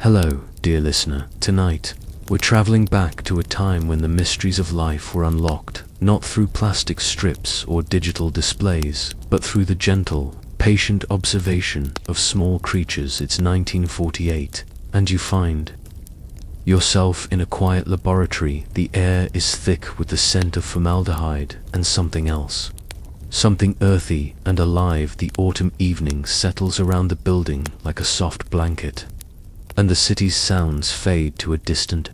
Hello, dear listener. Tonight, we're traveling back to a time when the mysteries of life were unlocked, not through plastic strips or digital displays, but through the gentle, patient observation of small creatures. It's 1948, and you find yourself in a quiet laboratory. The air is thick with the scent of formaldehyde and something else. Something earthy and alive. The autumn evening settles around the building like a soft blanket, and the city's sounds fade to a distant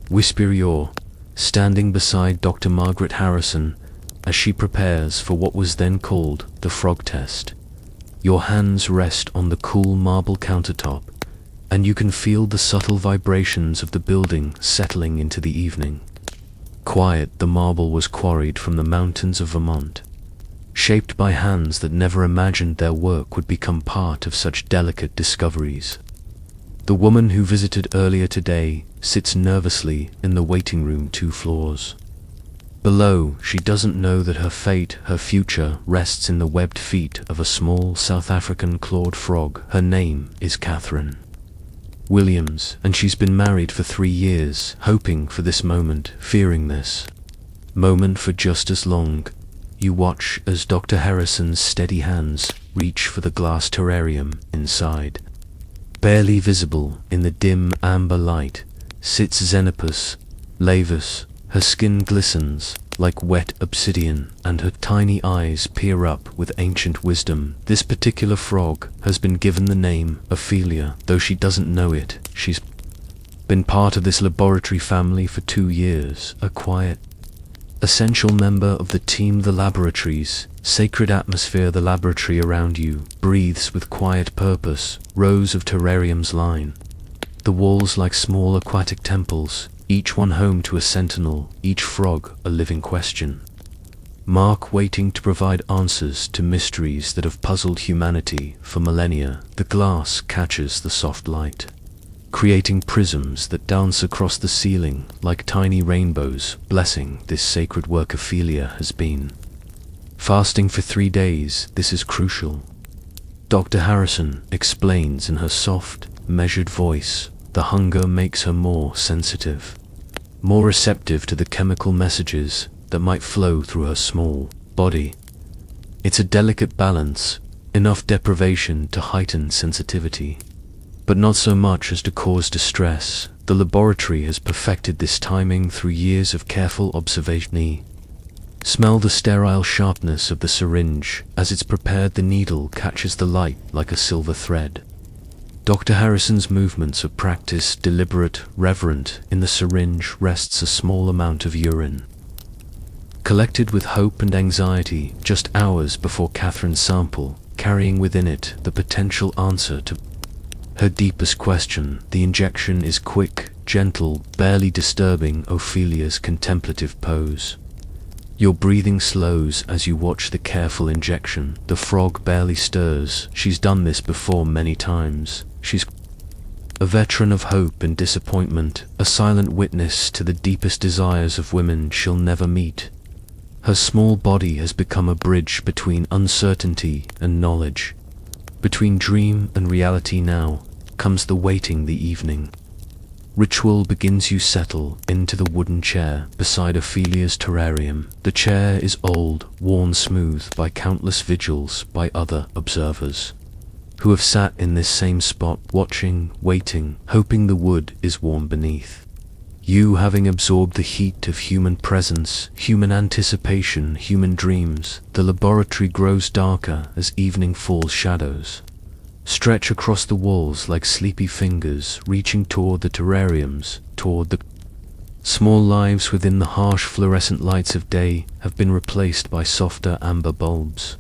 whisper. You're standing beside Dr. Margaret Harrison as she prepares for what was then called the frog test. Your hands rest on the cool marble countertop, and you can feel the subtle vibrations of the building settling into the evening. Quiet, the marble was quarried from the mountains of Vermont, shaped by hands that never imagined their work would become part of such delicate discoveries. The woman who visited earlier today sits nervously in the waiting room 2 floors below. She doesn't know that her fate, her future, rests in the webbed feet of a small South African clawed frog. Her name is Catherine Williams, and she's been married for 3 years, hoping for this moment, fearing this moment for just as long. You watch as Dr. Harrison's steady hands reach for the glass terrarium. Inside, barely visible in the dim amber light, sits Xenopus laevus. Her skin glistens like wet obsidian, and her tiny eyes peer up with ancient wisdom. This particular frog has been given the name Ophelia. Though she doesn't know it, she's been part of this laboratory family for 2 years, a quiet, essential member of the team. The laboratories, sacred atmosphere. The laboratory around you breathes with quiet purpose. Rows of terrariums line the walls like small aquatic temples, each one home to a sentinel, each frog a living question mark waiting to provide answers to mysteries that have puzzled humanity for millennia. The glass catches the soft light, creating prisms that dance across the ceiling like tiny rainbows, blessing this sacred work. Ophelia has been fasting for 3 days. This is crucial, Dr. Harrison explains in her soft, measured voice. The hunger makes her more sensitive, more receptive to the chemical messages that might flow through her small body. It's a delicate balance, enough deprivation to heighten sensitivity, but not so much as to cause distress. The laboratory has perfected this timing through years of careful observation. Smell the sterile sharpness of the syringe as it's prepared. The needle catches the light like a silver thread. Dr. Harrison's movements are practiced, deliberate, reverent. In the syringe rests a small amount of urine, collected with hope and anxiety just hours before Catherine's sample, carrying within it the potential answer to her deepest question. The injection is quick, gentle, barely disturbing Ophelia's contemplative pose. Your breathing slows as you watch the careful injection. The frog barely stirs. She's done this before many times. She's a veteran of hope and disappointment, a silent witness to the deepest desires of women she'll never meet. Her small body has become a bridge between uncertainty and knowledge, between dream and reality. Now comes the waiting, the evening ritual begins. You settle into the wooden chair beside Ophelia's terrarium. The chair is old, worn smooth by countless vigils, by other observers who have sat in this same spot, watching, waiting, hoping the wood is warm beneath. You, having absorbed the heat of human presence, human anticipation, human dreams. The laboratory grows darker as evening falls. Shadows stretch across the walls like sleepy fingers, reaching toward the terrariums, toward the small lives within. The harsh fluorescent lights of day have been replaced by softer amber bulbs,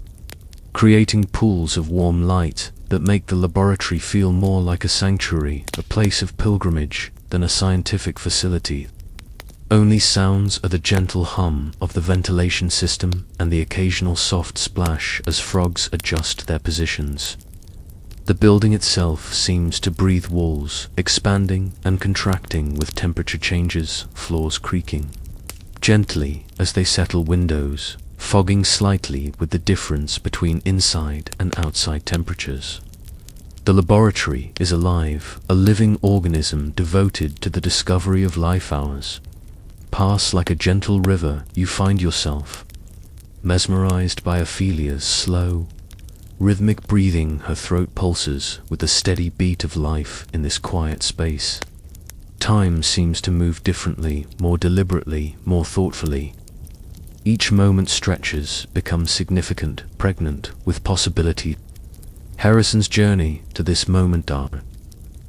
creating pools of warm light that make the laboratory feel more like a sanctuary, a place of pilgrimage, than a scientific facility. Only sounds are the gentle hum of the ventilation system and the occasional soft splash as frogs adjust their positions. The building itself seems to breathe, walls expanding and contracting with temperature changes, floors creaking gently as they settle, windows fogging slightly with the difference between inside and outside temperatures. The laboratory is alive, a living organism devoted to the discovery of life hours. Pass like a gentle river, you find yourself mesmerized by Ophelia's slow, rhythmic breathing. Her throat pulses with the steady beat of life in this quiet space. Time seems to move differently, more deliberately, more thoughtfully. Each moment stretches, becomes significant, pregnant with possibility. Harrison's journey to this moment are.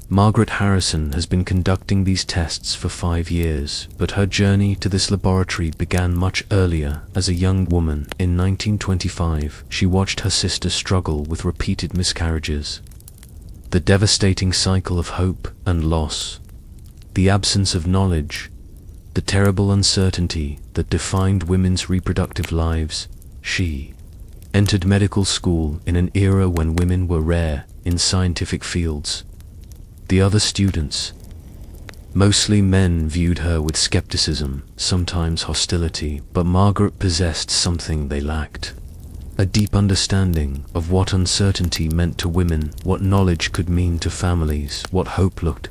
Margaret Harrison has been conducting these tests for 5 years, but her journey to this laboratory began much earlier. As a young woman in 1925, she watched her sister struggle with repeated miscarriages. The devastating cycle of hope and loss, the absence of knowledge, the terrible uncertainty that defined women's reproductive lives. She entered medical school in an era when women were rare in scientific fields. The other students, mostly men, viewed her with skepticism, sometimes hostility, but Margaret possessed something they lacked: a deep understanding of what uncertainty meant to women, what knowledge could mean to families, what hope looked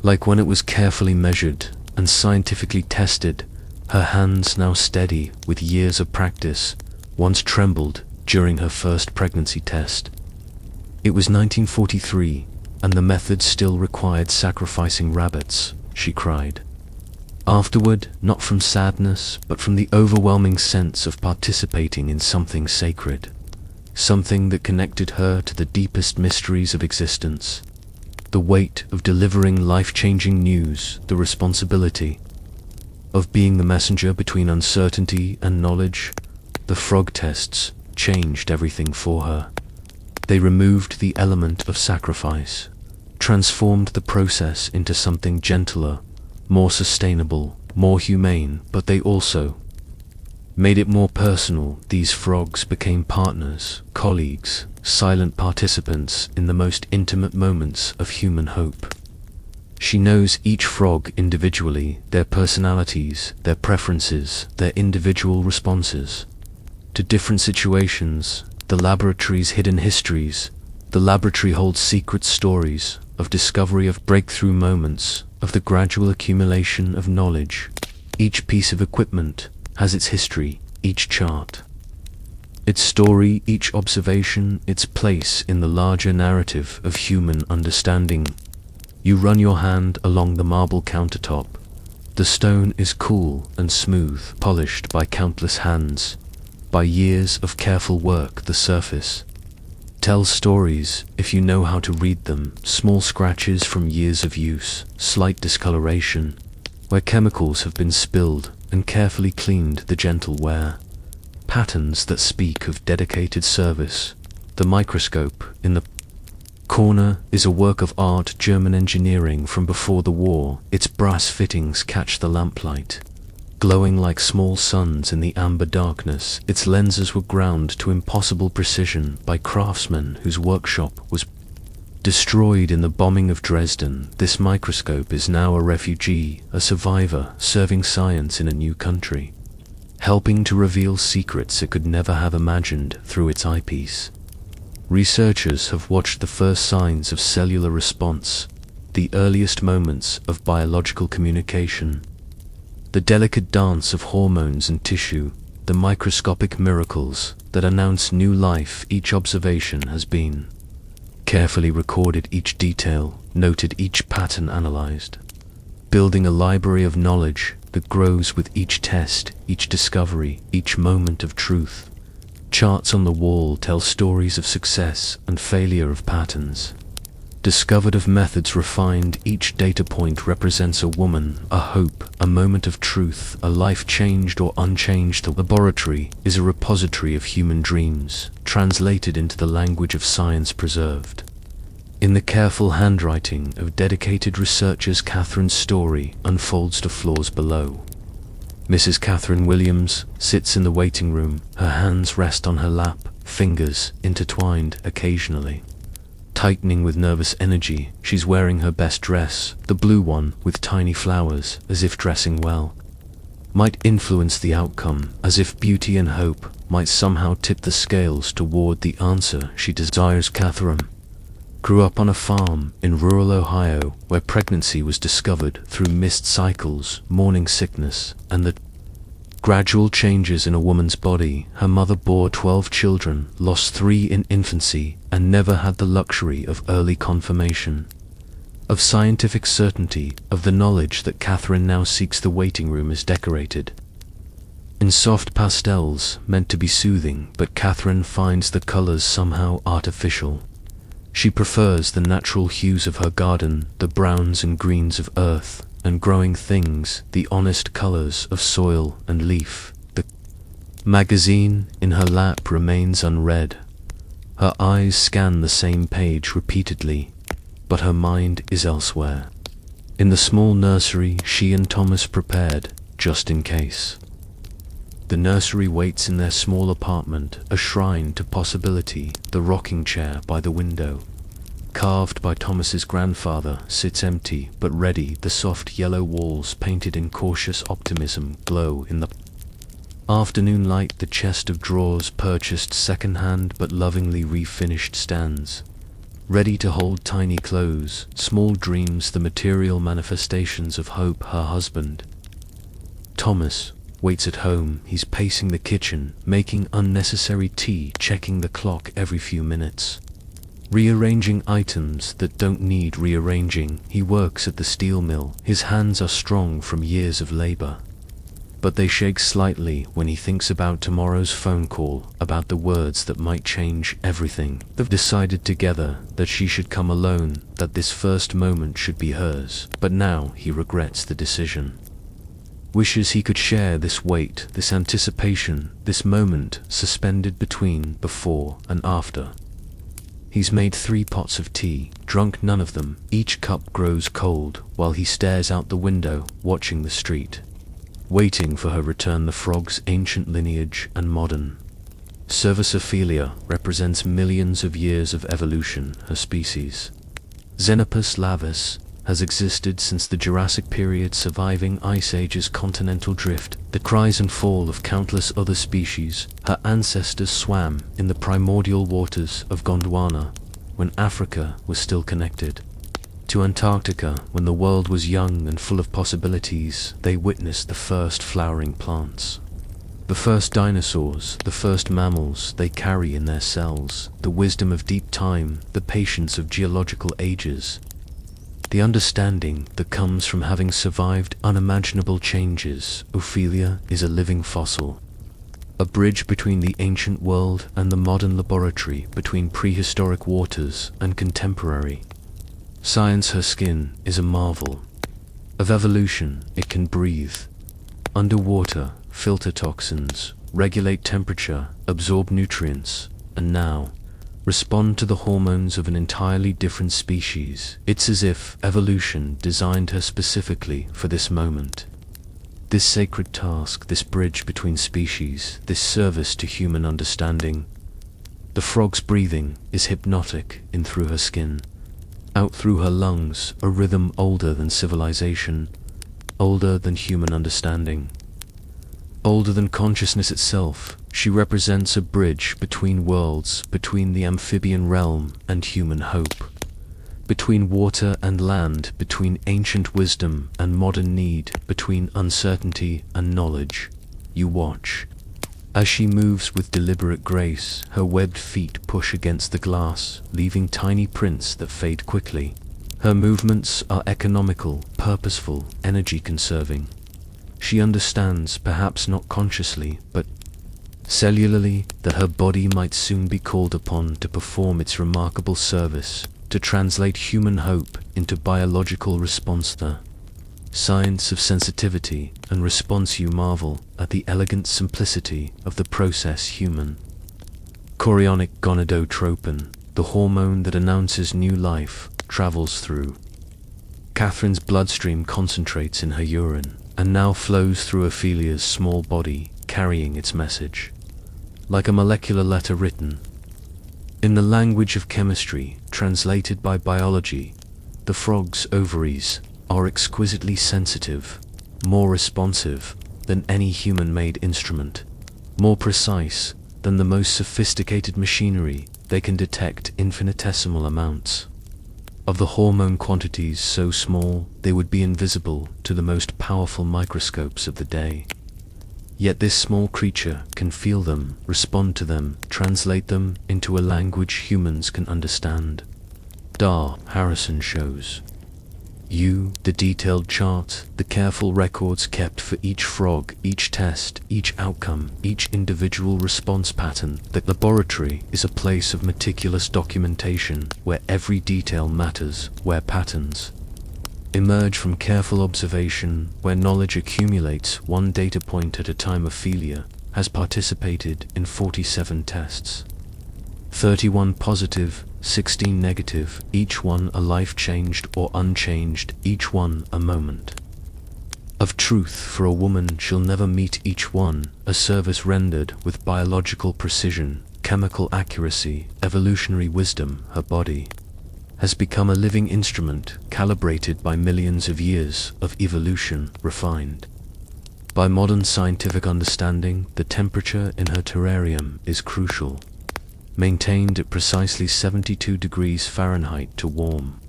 like when it was carefully measured and scientifically tested. Her hands, now steady with years of practice, once trembled during her first pregnancy test. It was 1943, and the method still required sacrificing rabbits, she cried. Afterward, not from sadness, but from the overwhelming sense of participating in something sacred, something that connected her to the deepest mysteries of existence. The weight of delivering life-changing news, the responsibility of being the messenger between uncertainty and knowledge. The frog tests changed everything for her. They removed the element of sacrifice, transformed the process into something gentler, more sustainable, more humane, but they also made it more personal. These frogs became partners, colleagues, silent participants in the most intimate moments of human hope. She knows each frog individually, their personalities, their preferences, their individual responses to different situations, the laboratory's hidden histories. The laboratory holds secret stories of discovery, of breakthrough moments, of the gradual accumulation of knowledge. Each piece of equipment has its history, each chart its story, each observation its place in the larger narrative of human understanding. You run your hand along the marble countertop. The stone is cool and smooth, polished by countless hands. By years of careful work, the surface tells stories if you know how to read them. Small scratches from years of use, slight discoloration where chemicals have been spilled and carefully cleaned, the gentle wear. Patterns that speak of dedicated service. The microscope in the corner is a work of art, German engineering from before the war. Its brass fittings catch the lamplight, glowing like small suns in the amber darkness. Its lenses were ground to impossible precision by craftsmen whose workshop was destroyed in the bombing of Dresden. This microscope is now a refugee, a survivor, serving science in a new country, helping to reveal secrets it could never have imagined through its eyepiece. Researchers have watched the first signs of cellular response, the earliest moments of biological communication, the delicate dance of hormones and tissue, the microscopic miracles that announce new life. Each observation has been carefully recorded, each detail noted, each pattern analyzed, building a library of knowledge that grows with each test, each discovery, each moment of truth. Charts on the wall tell stories of success and failure, of patterns discovered, of methods refined. Each data point represents a woman, a hope, a moment of truth, a life changed or unchanged. The laboratory is a repository of human dreams, translated into the language of science, preserved in the careful handwriting of dedicated researchers. Catherine's story unfolds to floors below. Mrs. Catherine Williams sits in the waiting room. Her hands rest on her lap, fingers intertwined occasionally, tightening with nervous energy. She's wearing her best dress, the blue one with tiny flowers, as if dressing well might influence the outcome, as if beauty and hope might somehow tip the scales toward the answer she desires. Catherine grew up on a farm in rural Ohio where pregnancy was discovered through missed cycles, morning sickness, and the gradual changes in a woman's body. Her mother bore 12 children, lost 3 in infancy, and never had the luxury of early confirmation. Of scientific certainty, of the knowledge that Catherine now seeks, the waiting room is decorated in soft pastels meant to be soothing, but Catherine finds the colors somehow artificial. She prefers the natural hues of her garden, the browns and greens of earth and growing things, the honest colors of soil and leaf. The magazine in her lap remains unread. Her eyes scan the same page repeatedly, but her mind is elsewhere. In the small nursery she and Thomas prepared, just in case. The nursery waits in their small apartment, a shrine to possibility. The rocking chair by the window, carved by Thomas's grandfather, sits empty but ready. The soft yellow walls, painted in cautious optimism, glow in the afternoon light. The chest of drawers, purchased second-hand but lovingly refinished, stands ready to hold tiny clothes, small dreams, the material manifestations of hope. Her husband, Thomas, waits at home. He's pacing the kitchen, making unnecessary tea, checking the clock every few minutes, rearranging items that don't need rearranging. He works at the steel mill. His hands are strong from years of labor, but they shake slightly when he thinks about tomorrow's phone call, about the words that might change everything. They've decided together that she should come alone, that this first moment should be hers, but now he regrets the decision. Wishes he could share this wait, this anticipation, this moment suspended between before and after. He's made 3 pots of tea, drunk none of them. Each cup grows cold while he stares out the window, watching the street, waiting for her return. The frog's ancient lineage and modern service. Ophelia represents millions of years of evolution. Her species, Xenopus lavis, has existed since the Jurassic period, surviving ice ages, continental drift, the rise and fall of countless other species. Her ancestors swam in the primordial waters of Gondwana when Africa was still connected to Antarctica. When the world was young and full of possibilities, they witnessed the first flowering plants, the first dinosaurs, the first mammals. They carry in their cells the wisdom of deep time, the patience of geological ages, the understanding that comes from having survived unimaginable changes. Ophelia is a living fossil, a bridge between the ancient world and the modern laboratory, between prehistoric waters and contemporary science. Her skin is a marvel of evolution. It can breathe underwater, filter toxins, regulate temperature, absorb nutrients, and now respond to the hormones of an entirely different species. It's as if evolution designed her specifically for this moment, this sacred task, this bridge between species, this service to human understanding. The frog's breathing is hypnotic in through her skin, out through her lungs, a rhythm older than civilization, older than human understanding, older than consciousness itself. She represents a bridge between worlds, between the amphibian realm and human hope, between water and land, between ancient wisdom and modern need, between uncertainty and knowledge. You watch as she moves with deliberate grace. Her webbed feet push against the glass, leaving tiny prints that fade quickly. Her movements are economical, purposeful, energy-conserving. She understands, perhaps not consciously, but cellularly, that her body might soon be called upon to perform its remarkable service, to translate human hope into biological response. The science of sensitivity and response. You marvel at the elegant simplicity of the process. Human chorionic gonadotropin, the hormone that announces new life, travels through Catherine's bloodstream, concentrates in her urine, and now flows through Ophelia's small body, carrying its message like a molecular letter written in the language of chemistry, translated by biology. The frog's ovaries are exquisitely sensitive, more responsive than any human-made instrument, more precise than the most sophisticated machinery. They can detect infinitesimal amounts of the hormone quantities so small they would be invisible to the most powerful microscopes of the day. Yet this small creature can feel them, respond to them, translate them into a language humans can understand. Harrison shows you the detailed chart, the careful records kept for each frog, each test, each outcome, each individual response pattern. The laboratory is a place of meticulous documentation where every detail matters, where patterns emerge from careful observation, where knowledge accumulates one data point at a time. Ophelia has participated in 47 tests. 31 positive, 16 negative, each one a life changed or unchanged, each one a moment of truth for a woman she'll never meet, each one a service rendered with biological precision, chemical accuracy, evolutionary wisdom. Her body has become a living instrument, calibrated by millions of years of evolution, refined by modern scientific understanding. The temperature in her terrarium is crucial, maintained at precisely 72 degrees Fahrenheit to warm,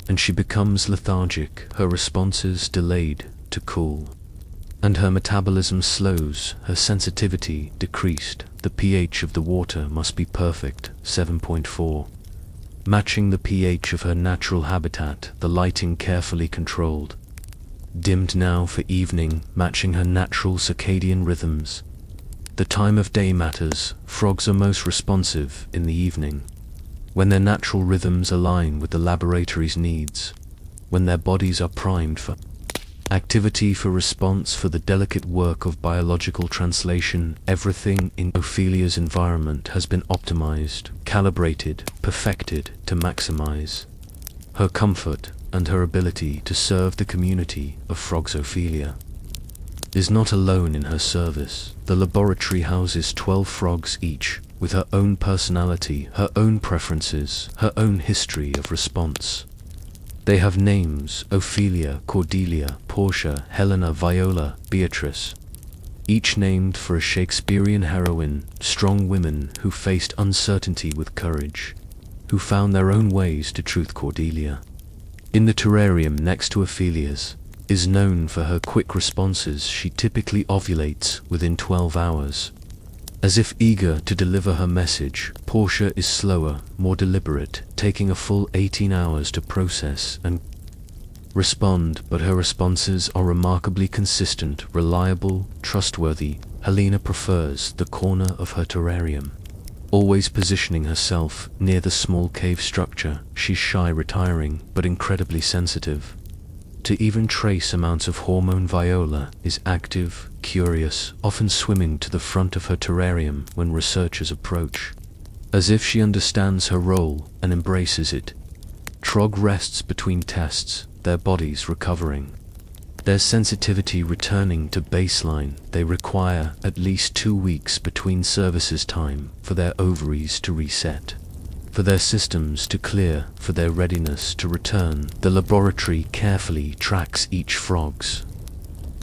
and she becomes lethargic, her responses delayed to cool, and her metabolism slows, her sensitivity decreased. The pH of the water must be perfect, 7.4, matching the pH of her natural habitat, the lighting carefully controlled, dimmed now for evening, matching her natural circadian rhythms. The time of day matters. Frogs are most responsive in the evening, when their natural rhythms align with the laboratory's needs, when their bodies are primed for activity, for response, for the delicate work of biological translation. Everything in Ophelia's environment has been optimized, calibrated, perfected to maximize her comfort and her ability to serve the community of frogs. Ophelia is not alone in her service. The laboratory houses 12 frogs each, with her own personality, her own preferences, her own history of response. They have names: Ophelia, Cordelia, Portia, Helena, Viola, Beatrice, each named for a Shakespearean heroine, strong women who faced uncertainty with courage, who found their own ways to truth. Cordelia, in the terrarium next to Ophelia's, is known for her quick responses. She typically ovulates within 12 hours, as if eager to deliver her message. Portia is slower, more deliberate, taking a full 18 hours to process and respond, but her responses are remarkably consistent, reliable, trustworthy. Helena prefers the corner of her terrarium, always positioning herself near the small cave structure. She's shy, retiring, but incredibly sensitive to even trace amounts of hormone. Viola is active, curious, often swimming to the front of her terrarium when researchers approach, as if she understands her role and embraces it. Trog rests between tests, their bodies recovering, their sensitivity returning to baseline. They require at least 2 weeks between services time for their ovaries to reset, for their systems to clear, for their readiness to return. The laboratory carefully tracks each frog's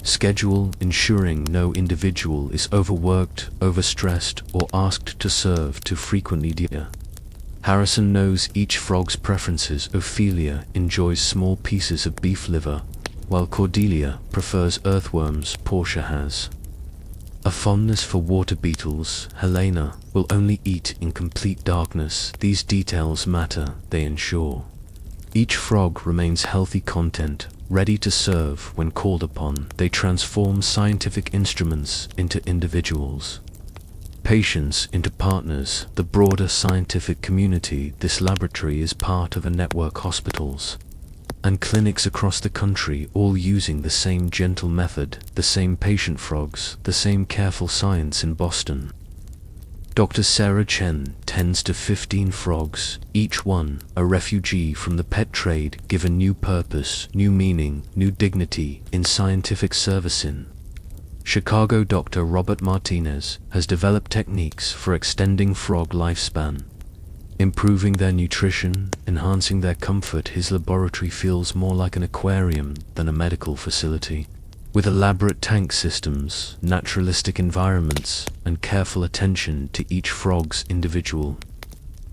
schedule, ensuring no individual is overworked, overstressed, or asked to serve too frequently. Harrison knows each frog's preferences. Ophelia enjoys small pieces of beef liver, while Cordelia prefers earthworms. Portia has a fondness for water beetles. Helena will only eat in complete darkness. These details matter. They ensure each frog remains healthy content, ready to serve when called upon. They transform scientific instruments into individuals, patients into partners, the broader scientific community. This laboratory is part of a network of hospitals and clinics across the country, all using the same gentle method, the same patient frogs, the same careful science. In Boston, Dr. Sarah Chen tends to 15 frogs, each one a refugee from the pet trade, given new purpose, new meaning, new dignity in scientific service. In Chicago, Dr. Robert Martinez has developed techniques for extending frog lifespan, improving their nutrition, enhancing their comfort. His laboratory feels more like an aquarium than a medical facility, with elaborate tank systems, naturalistic environments, and careful attention to each frog's individual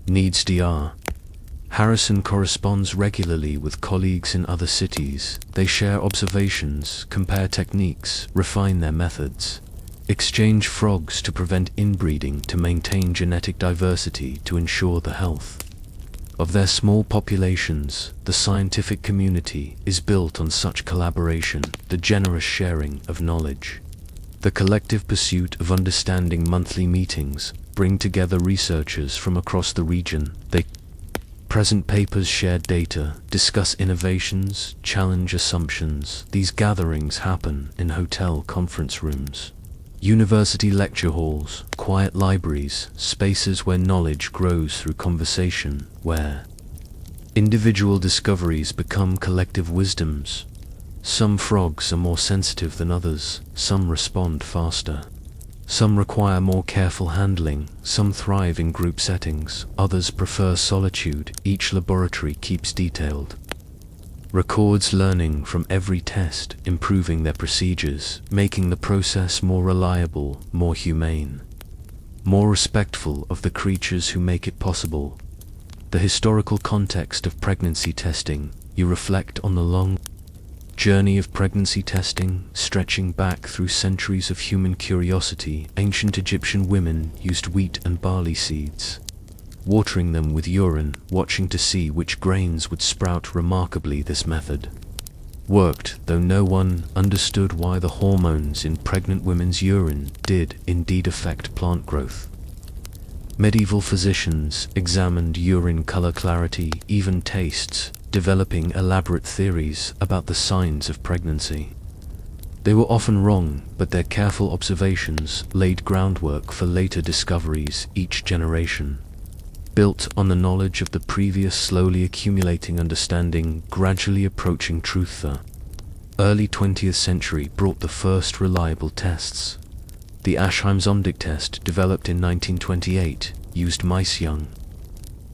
needs. Harrison corresponds regularly with colleagues in other cities. They share observations, compare techniques, refine their methods, exchange frogs to prevent inbreeding, to maintain genetic diversity, to ensure the health of their small populations. The scientific community is built on such collaboration, the generous sharing of knowledge, the collective pursuit of understanding. Monthly meetings bring together researchers from across the region. They present papers, share data, discuss innovations, challenge assumptions. These gatherings happen in hotel conference rooms, university lecture halls, quiet libraries, spaces where knowledge grows through conversation, where individual discoveries become collective wisdoms. Some frogs are more sensitive than others, some respond faster, some require more careful handling, some thrive in group settings, others prefer solitude. Each laboratory keeps detailed records, learning from every test, improving their procedures, making the process more reliable, more humane, more respectful of the creatures who make it possible. The historical context of pregnancy testing. You reflect on the long journey of pregnancy testing, stretching back through centuries of human curiosity. Ancient Egyptian women used wheat and barley seeds, watering them with urine, watching to see which grains would sprout. Remarkably, this method worked, though no one understood why the hormones in pregnant women's urine did indeed affect plant growth. Medieval physicians examined urine color, clarity, even tastes, developing elaborate theories about the signs of pregnancy. They were often wrong, but their careful observations laid groundwork for later discoveries. Each generation built on the knowledge of the previous, slowly accumulating understanding, gradually approaching truth. The early 20th century brought the first reliable tests. The Aschheim-Zomdick test, developed in 1928, used mice young.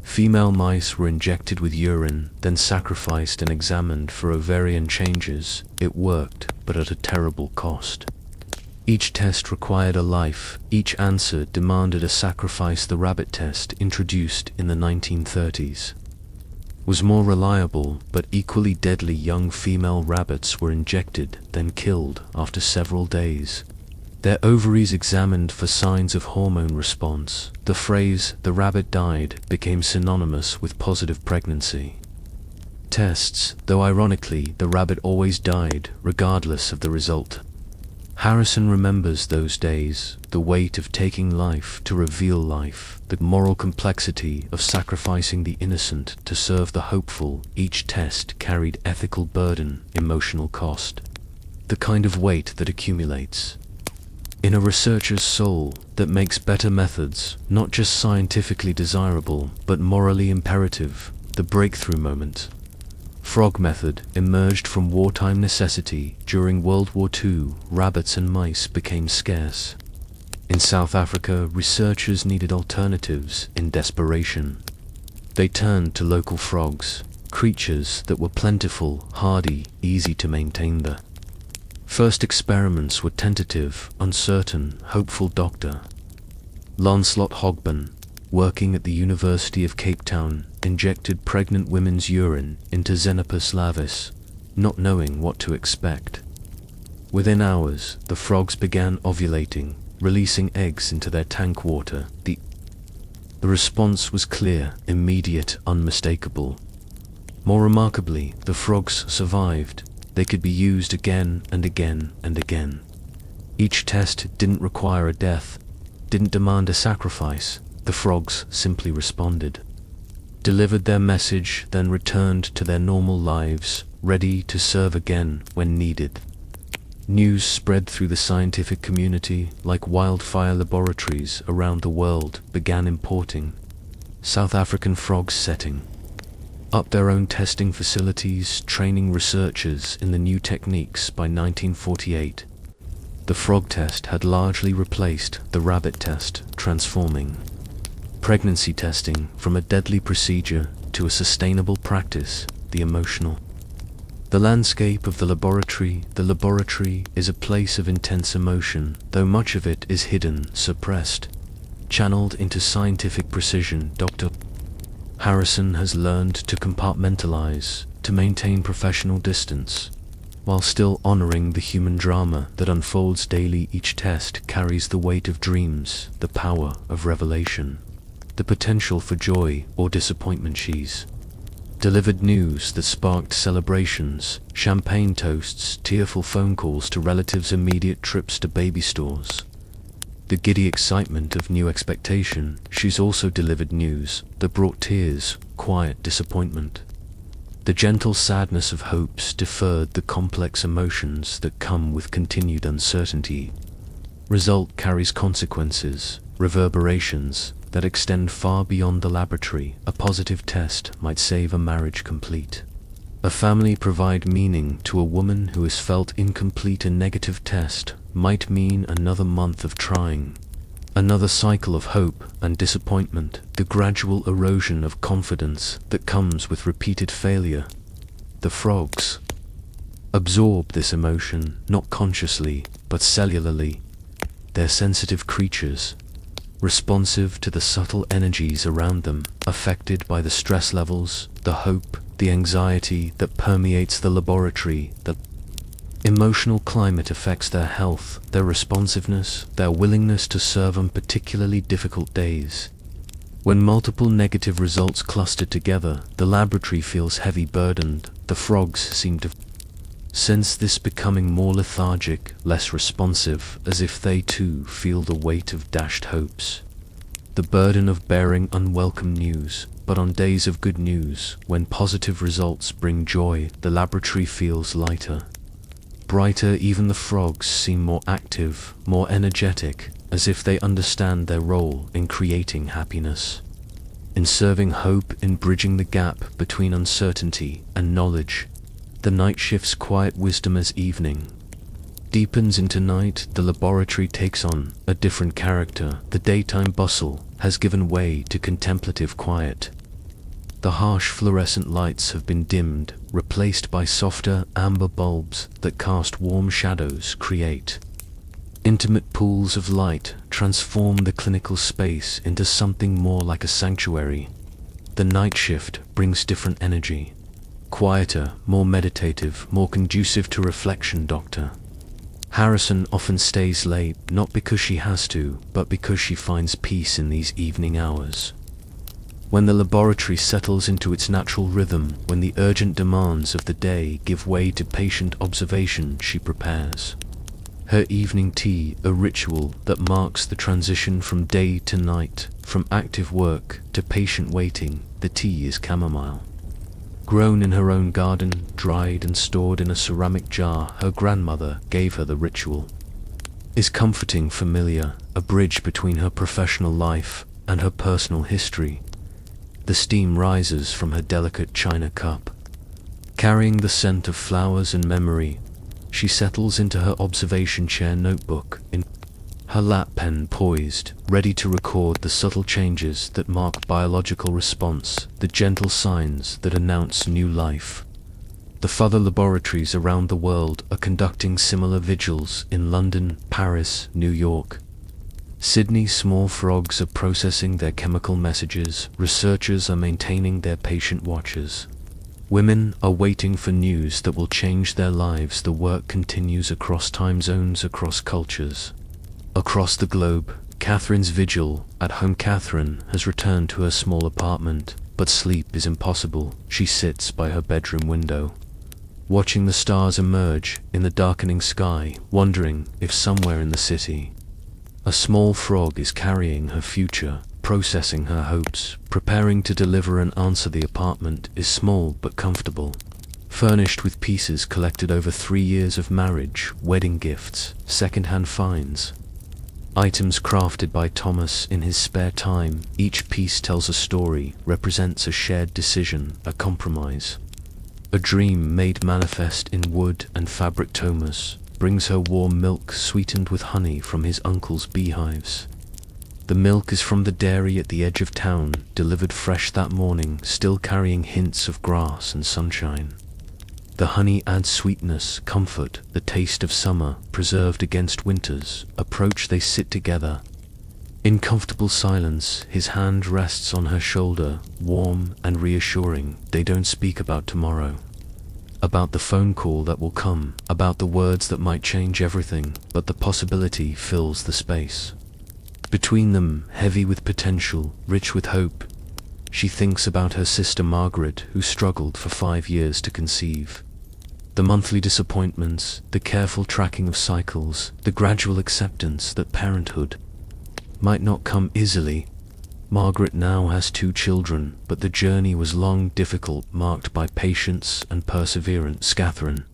Female mice were injected with urine, then sacrificed and examined for ovarian changes. It worked, but at a terrible cost. Each test required a life, each answer demanded a sacrifice. The rabbit test, introduced in the 1930s, was more reliable, but equally deadly. Young female rabbits were injected, then killed after several days. Their ovaries examined for signs of hormone response. The phrase, "the rabbit died," became synonymous with positive pregnancy tests, though ironically, the rabbit always died, regardless of the result. Harrison remembers those days, the weight of taking life to reveal life, the moral complexity of sacrificing the innocent to serve the hopeful. Each test carried ethical burden, emotional cost, the kind of weight that accumulates in a researcher's soul, that makes better methods not just scientifically desirable, but morally imperative. The breakthrough moment. Frog method emerged from wartime necessity. During World War II, rabbits and mice became scarce. In South Africa, researchers needed alternatives. In desperation, they turned to local frogs, creatures that were plentiful, hardy, easy to maintain. The first experiments were tentative, uncertain. Hopeful Dr. Lancelot Hogben, working at the University of Cape Town, injected pregnant women's urine into Xenopus lavis, not knowing what to expect. Within hours, the frogs began ovulating, releasing eggs into their tank water. The response was clear, immediate, unmistakable. More remarkably, the frogs survived. They could be used again and again and again. Each test didn't require a death, didn't demand a sacrifice. The frogs simply responded, delivered their message, then returned to their normal lives, ready to serve again when needed. News spread through the scientific community like wildfire. Laboratories around the world began importing South African frogs, setting up their own testing facilities, training researchers in the new techniques. By 1948, the frog test had largely replaced the rabbit test, transforming pregnancy testing from a deadly procedure to a sustainable practice. The emotional. The landscape of the laboratory. The laboratory is a place of intense emotion, though much of it is hidden, suppressed, channeled into scientific precision. Dr. Harrison has learned to compartmentalize, to maintain professional distance, while still honoring the human drama that unfolds daily. Each test carries the weight of dreams, the power of revelation, the potential for joy or disappointment. She's delivered news that sparked celebrations, champagne toasts, tearful phone calls to relatives, immediate trips to baby stores, the giddy excitement of new expectation. She's also delivered news that brought tears, quiet disappointment, the gentle sadness of hopes deferred, the complex emotions that come with continued uncertainty. Result carries consequences, reverberations that extend far beyond the laboratory. A positive test might save a marriage complete. A family provide meaning to a woman who has felt incomplete. A negative test might mean another month of trying, another cycle of hope and disappointment, the gradual erosion of confidence that comes with repeated failure. The frogs absorb this emotion, not consciously, but cellularly. They're sensitive creatures, responsive to the subtle energies around them, affected by the stress levels, the hope, the anxiety that permeates the laboratory. The emotional climate affects their health, their responsiveness, their willingness to serve on particularly difficult days. When multiple negative results cluster together, the laboratory feels heavy burdened. The frogs seem to sense this, becoming more lethargic, less responsive, as if they too feel the weight of dashed hopes, the burden of bearing unwelcome news. But on days of good news, when positive results bring joy, the laboratory feels lighter, brighter. Even the frogs seem more active, more energetic, as if they understand their role in creating happiness, in serving hope, in bridging the gap between uncertainty and knowledge. The night shifts quiet wisdom as evening deepens into night. The laboratory takes on a different character. The daytime bustle has given way to contemplative quiet. The harsh fluorescent lights have been dimmed, replaced by softer amber bulbs that cast warm shadows, create intimate pools of light, transform the clinical space into something more like a sanctuary. The night shift brings different energy, quieter, more meditative, more conducive to reflection. Dr. Harrison often stays late, not because she has to, but because she finds peace in these evening hours. When the laboratory settles into its natural rhythm, when the urgent demands of the day give way to patient observation, she prepares her evening tea, a ritual that marks the transition from day to night, from active work to patient waiting. The tea is chamomile, grown in her own garden, dried and stored in a ceramic jar her grandmother gave her. The ritual is comforting, familiar, a bridge between her professional life and her personal history. The steam rises from her delicate china cup, carrying the scent of flowers and memory. She settles into her observation chair, notebook in her lap, pen poised, ready to record the subtle changes that mark biological response, the gentle signs that announce new life. The further laboratories around the world are conducting similar vigils in London, Paris, New York, Sydney. Small frogs are processing their chemical messages, researchers are maintaining their patient watches. Women are waiting for news that will change their lives. The work continues across time zones, across cultures, across the globe. Catherine's vigil at home. Catherine has returned to her small apartment, but sleep is impossible. She sits by her bedroom window, watching the stars emerge in the darkening sky, wondering if somewhere in the city a small frog is carrying her future, processing her hopes, preparing to deliver an answer. The apartment is small but comfortable, furnished with pieces collected over 3 years of marriage, wedding gifts, second-hand finds, items crafted by Thomas in his spare time. Each piece tells a story, represents a shared decision, a compromise, a dream made manifest in wood and fabric. Thomas brings her warm milk sweetened with honey from his uncle's beehives. The milk is from the dairy at the edge of town, delivered fresh that morning, still carrying hints of grass and sunshine. The honey adds sweetness, comfort, the taste of summer, preserved against winter's approach. They sit together, In comfortable silence, his hand rests on her shoulder, warm and reassuring. They don't speak about tomorrow, about the phone call that will come, about the words that might change everything, but the possibility fills the space. Between them, heavy with potential, rich with hope, she thinks about her sister Margaret, who struggled for 5 years to conceive. The monthly disappointments, the careful tracking of cycles, the gradual acceptance that parenthood might not come easily. Margaret now has 2 children, but the journey was long, difficult, marked by patience and perseverance. Catherine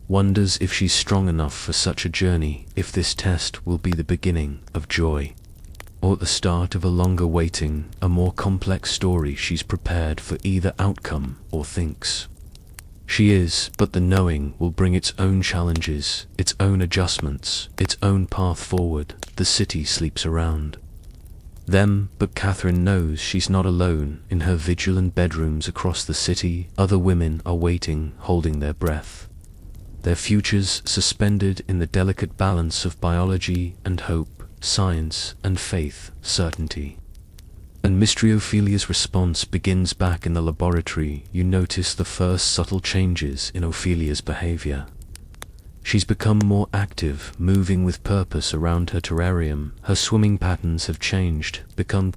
wonders if she's strong enough for such a journey, if this test will be the beginning of joy, or at the start of a longer waiting, a more complex story. She's prepared for either outcome, or thinks she is, but the knowing will bring its own challenges, its own adjustments, its own path forward. The city sleeps around them, but Catherine knows she's not alone. In her vigil and bedrooms across the city, other women are waiting, holding their breath, their futures suspended in the delicate balance of biology and hope, science and faith, certainty and mystery. Ophelia's response begins back in the laboratory. You notice the first subtle changes in Ophelia's behavior. She's become more active, moving with purpose around her terrarium. Her swimming patterns have changed, become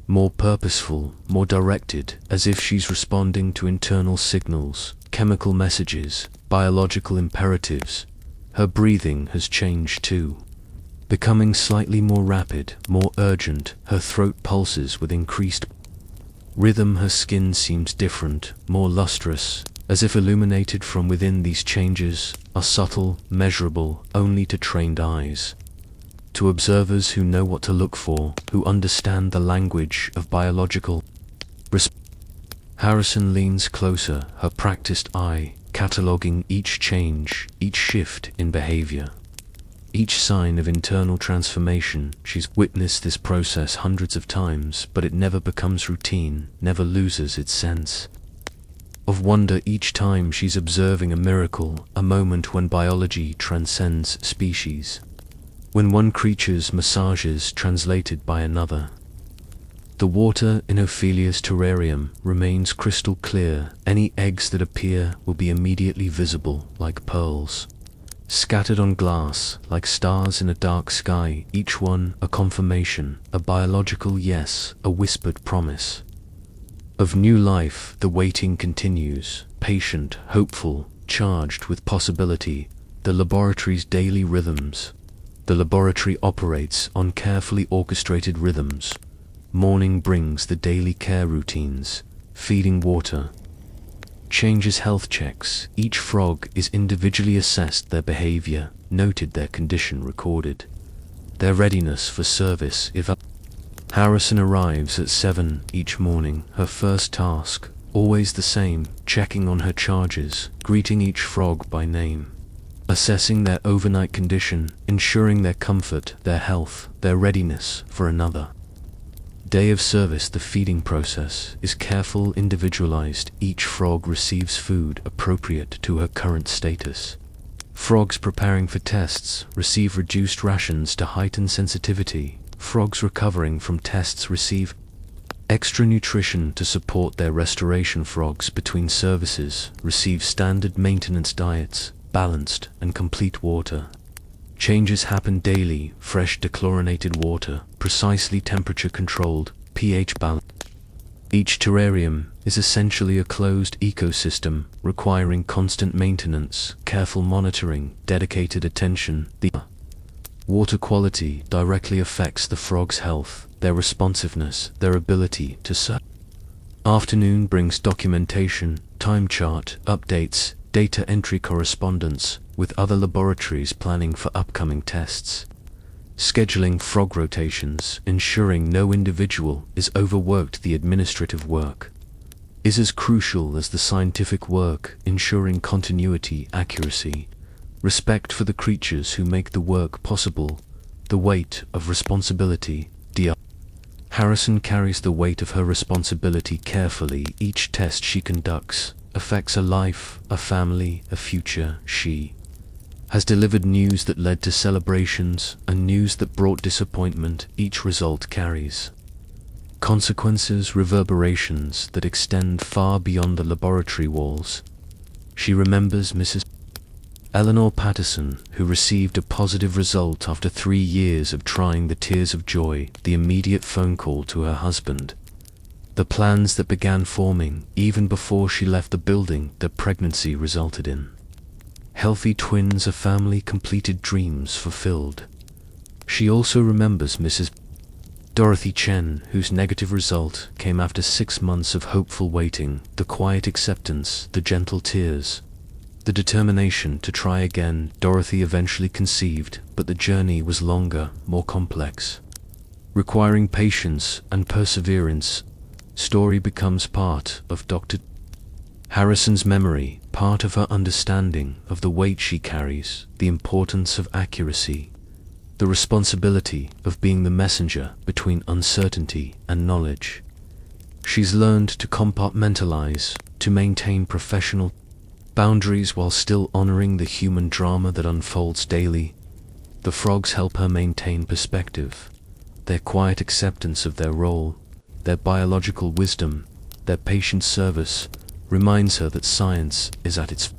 more purposeful, more directed, as if she's responding to internal signals, chemical messages, biological imperatives. Her breathing has changed too, becoming slightly more rapid, more urgent. Her throat pulses with increased rhythm. Her skin seems different, more lustrous, as if illuminated from within. These changes are subtle, measurable only to trained eyes, to observers who know what to look for, who understand the language of biological response. Harrison leans closer, her practiced eye cataloging each change, each shift in behavior, each sign of internal transformation. She's witnessed this process hundreds of times, but it never becomes routine, never loses its sense of wonder. Each time she's observing a miracle, a moment when biology transcends species, when one creature's massage is translated by another. The water in Ophelia's terrarium remains crystal clear. Any eggs that appear will be immediately visible, like pearls scattered on glass, like stars in a dark sky, each one a confirmation, a biological yes, a whispered promise of new life. The waiting continues, patient, hopeful, charged with possibility. The laboratory's daily rhythms. The laboratory operates on carefully orchestrated rhythms. Morning brings the daily care routines, feeding water, changes, health checks. Each frog is individually assessed, their behavior noted, their condition recorded, their readiness for service evaluated. Harrison arrives at 7 each morning, her first task, always the same, checking on her charges, greeting each frog by name, assessing their overnight condition, ensuring their comfort, their health, their readiness for another day of service. The feeding process is careful, individualized. Each frog receives food appropriate to her current status. Frogs preparing for tests receive reduced rations to heighten sensitivity. Frogs recovering from tests receive extra nutrition to support their restoration. Frogs between services receive standard maintenance diets, balanced and complete water. Changes happen daily, fresh dechlorinated water, precisely temperature controlled, pH balanced. Each terrarium is essentially a closed ecosystem, requiring constant maintenance, careful monitoring, dedicated attention. The water quality directly affects the frog's health, their responsiveness, their ability to serve. Afternoon brings documentation, time chart, updates, data entry, correspondence with other laboratories planning for upcoming tests. Scheduling frog rotations, ensuring no individual is overworked. The administrative work is as crucial as the scientific work, ensuring continuity, accuracy, respect for the creatures who make the work possible. The weight of responsibility. Dr. Harrison carries the weight of her responsibility carefully. Each test she conducts affects a life, a family, a future. She has delivered news that led to celebrations and news that brought disappointment. Each result carries consequences, reverberations that extend far beyond the laboratory walls. She remembers Mrs. Eleanor Patterson, who received a positive result after 3 years of trying. The tears of joy, the immediate phone call to her husband, the plans that began forming even before she left the building that pregnancy resulted in. Healthy twins, a family, completed dreams fulfilled. She also remembers Mrs. Dorothy Chen, whose negative result came after 6 months of hopeful waiting, the quiet acceptance, the gentle tears, the determination to try again. Dorothy eventually conceived, but the journey was longer, more complex, requiring patience and perseverance. Story becomes part of Dr. Harrison's memory, part of her understanding of the weight she carries, the importance of accuracy, the responsibility of being the messenger between uncertainty and knowledge. She's learned to compartmentalize, to maintain professional boundaries while still honoring the human drama that unfolds daily. The frogs help her maintain perspective. Their quiet acceptance of their role, their biological wisdom, their patient service, reminds her that science is at its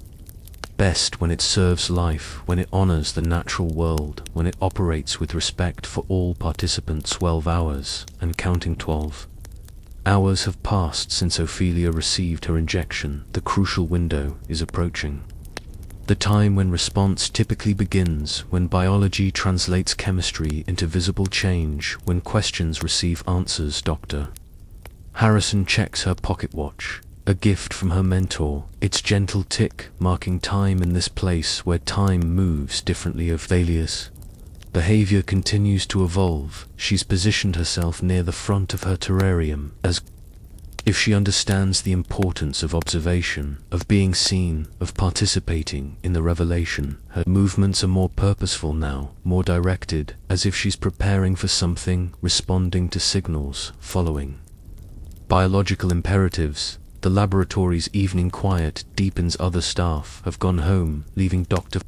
best when it serves life, when it honors the natural world, when it operates with respect for all participants. 12 hours, and counting. 12 hours have passed since Ophelia received her injection. The crucial window is approaching. The time when response typically begins, when biology translates chemistry into visible change, when questions receive answers. Dr. Harrison checks her pocket watch, a gift from her mentor, its gentle tick marking time in this place where time moves differently. Ophelia's behavior continues to evolve. She's positioned herself near the front of her terrarium, as if she understands the importance of observation, of being seen, of participating in the revelation. Her movements are more purposeful now, more directed, as if she's preparing for something, responding to signals, following biological imperatives. The laboratory's evening quiet deepens. Other staff have gone home, leaving Dr.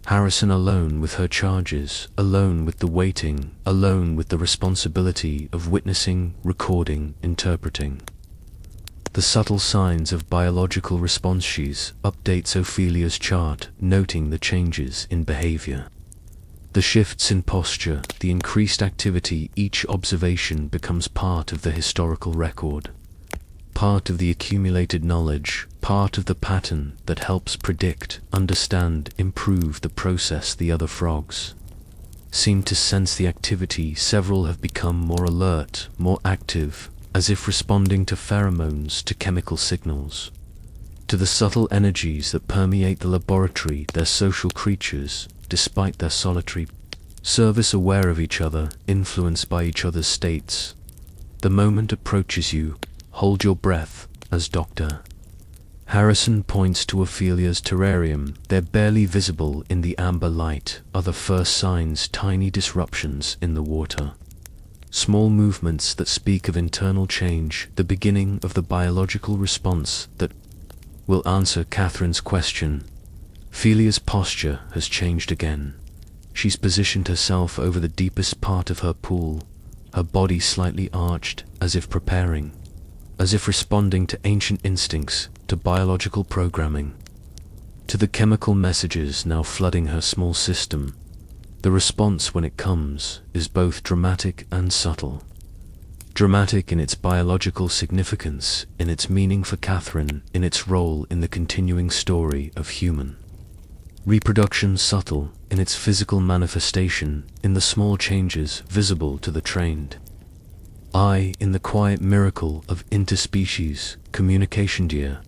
Harrison alone with her charges, alone with the waiting, alone with the responsibility of witnessing, recording, interpreting the subtle signs of biological response. She updates Ophelia's chart, noting the changes in behavior, the shifts in posture, the increased activity. Each observation becomes part of the historical record, part of the accumulated knowledge, part of the pattern that helps predict, understand, improve the process. The other frogs seem to sense the activity. Several have become more alert, more active, as if responding to pheromones, to chemical signals, to the subtle energies that permeate the laboratory. They're social creatures, despite their solitary service, aware of each other, influenced by each other's states. The moment approaches you. Hold your breath, as Dr. Harrison points to Ophelia's terrarium. They're barely visible in the amber light. Are the first signs, tiny disruptions in the water, small movements that speak of internal change, the beginning of the biological response that will answer Catherine's question. Ophelia's posture has changed again. She's positioned herself over the deepest part of her pool, her body slightly arched, as if preparing, as if responding to ancient instincts, to biological programming, to the chemical messages now flooding her small system. The response, when it comes, is both dramatic and subtle. Dramatic in its biological significance, in its meaning for Catherine, in its role in the continuing story of human reproduction. Subtle in its physical manifestation, in the small changes visible to the trained eye, in the quiet miracle of interspecies communication. Dear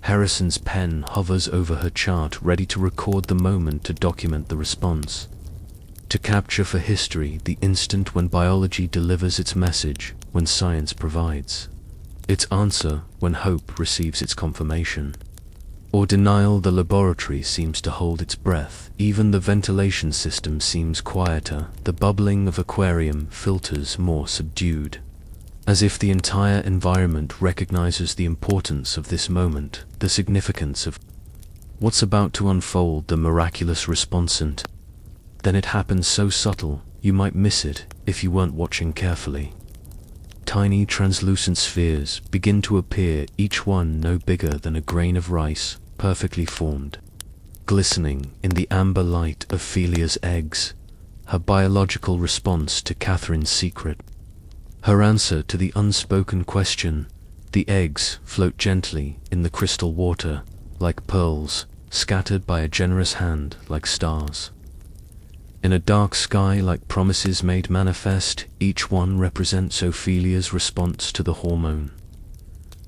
Harrison's pen hovers over her chart, ready to record the moment, to document the response, to capture for history the instant when biology delivers its message, when science provides its answer, when hope receives its confirmation, or denial. The laboratory seems to hold its breath. Even the ventilation system seems quieter, the bubbling of aquarium filters more subdued, as if the entire environment recognizes the importance of this moment, the significance of What's about to unfold? The miraculous response, and then it happens so subtle, you might miss it if you weren't watching carefully. Tiny translucent spheres begin to appear, each one no bigger than a grain of rice, perfectly formed. Glistening in the amber light of Ophelia's eggs, her biological response to Catherine's secret. Her answer to the unspoken question. The eggs float gently in the crystal water, like pearls, scattered by a generous hand like stars. In a dark sky like promises made manifest, each one represents Ophelia's response to the hormone.